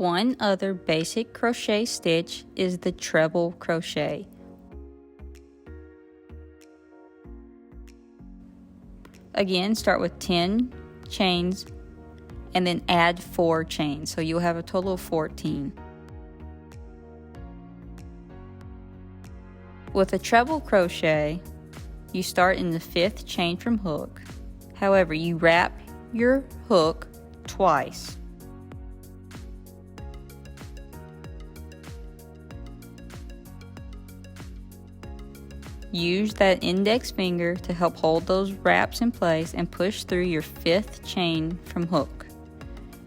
One other basic crochet stitch is the treble crochet. Again, start with 10 chains and then add 4 chains, so you'll have a total of 14. With a treble crochet, you start in the 5th chain from hook. However, you wrap your hook twice. Use that index finger to help hold those wraps in place and push through your 5th chain from hook.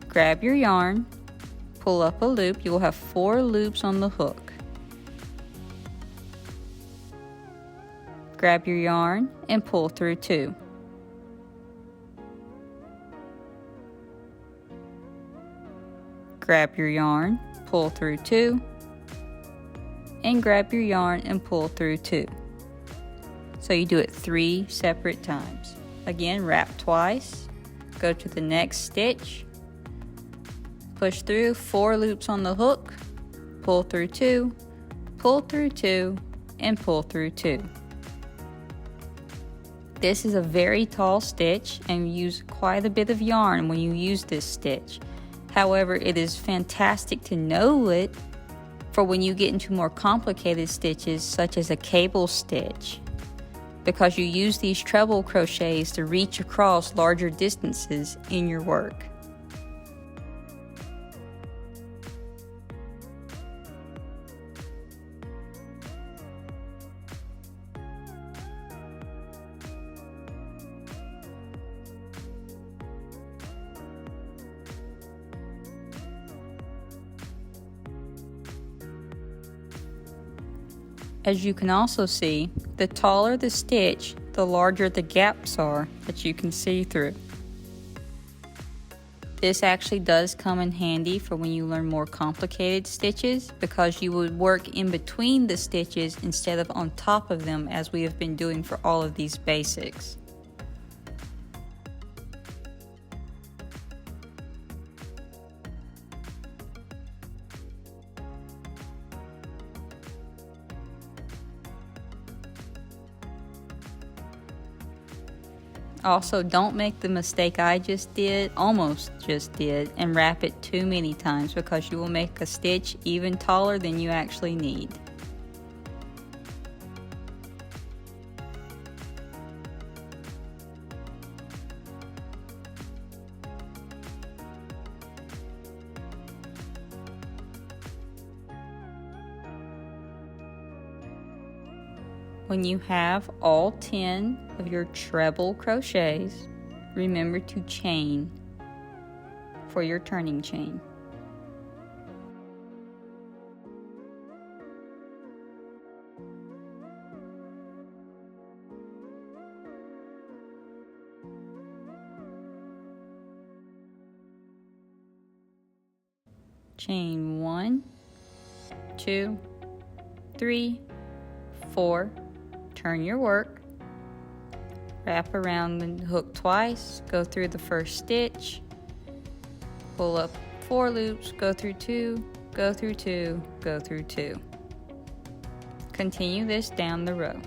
Grab your yarn, pull up a loop. You will have 4 loops on the hook. Grab your yarn and pull through 2. Grab your yarn, pull through 2, and grab your yarn and pull through 2. So you do it 3 separate times. Again, wrap twice, go to the next stitch, push through 4 loops on the hook, pull through 2, and pull through 2. This is a very tall stitch and you use quite a bit of yarn when you use this stitch. However, it is fantastic to know it for when you get into more complicated stitches such as a cable stitch, because you use these treble crochets to reach across larger distances in your work. As you can also see, the taller the stitch, the larger the gaps are that you can see through. This actually does come in handy for when you learn more complicated stitches, because you would work in between the stitches instead of on top of them, as we have been doing for all of these basics. Also, don't make the mistake I almost just did, and wrap it too many times, because you will make a stitch even taller than you actually need. When you have all 10 of your treble crochets, remember to chain for your turning chain. Chain 1, 2, 3, 4. Turn your work, wrap around the hook twice, go through the first stitch, pull up 4 loops, go through 2, go through 2, go through 2. Continue this down the row.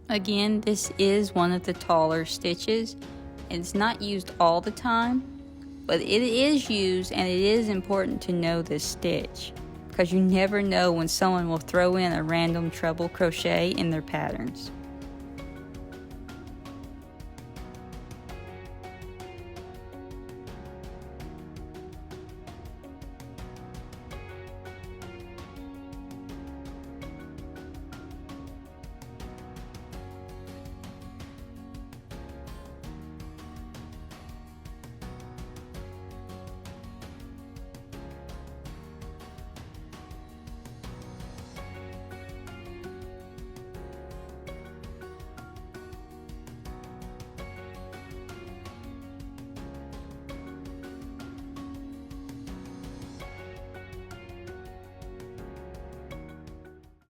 Again, this is one of the taller stitches. It's not used all the time, but it is used, and it is important to know this stitch, because you never know when someone will throw in a random treble crochet in their patterns.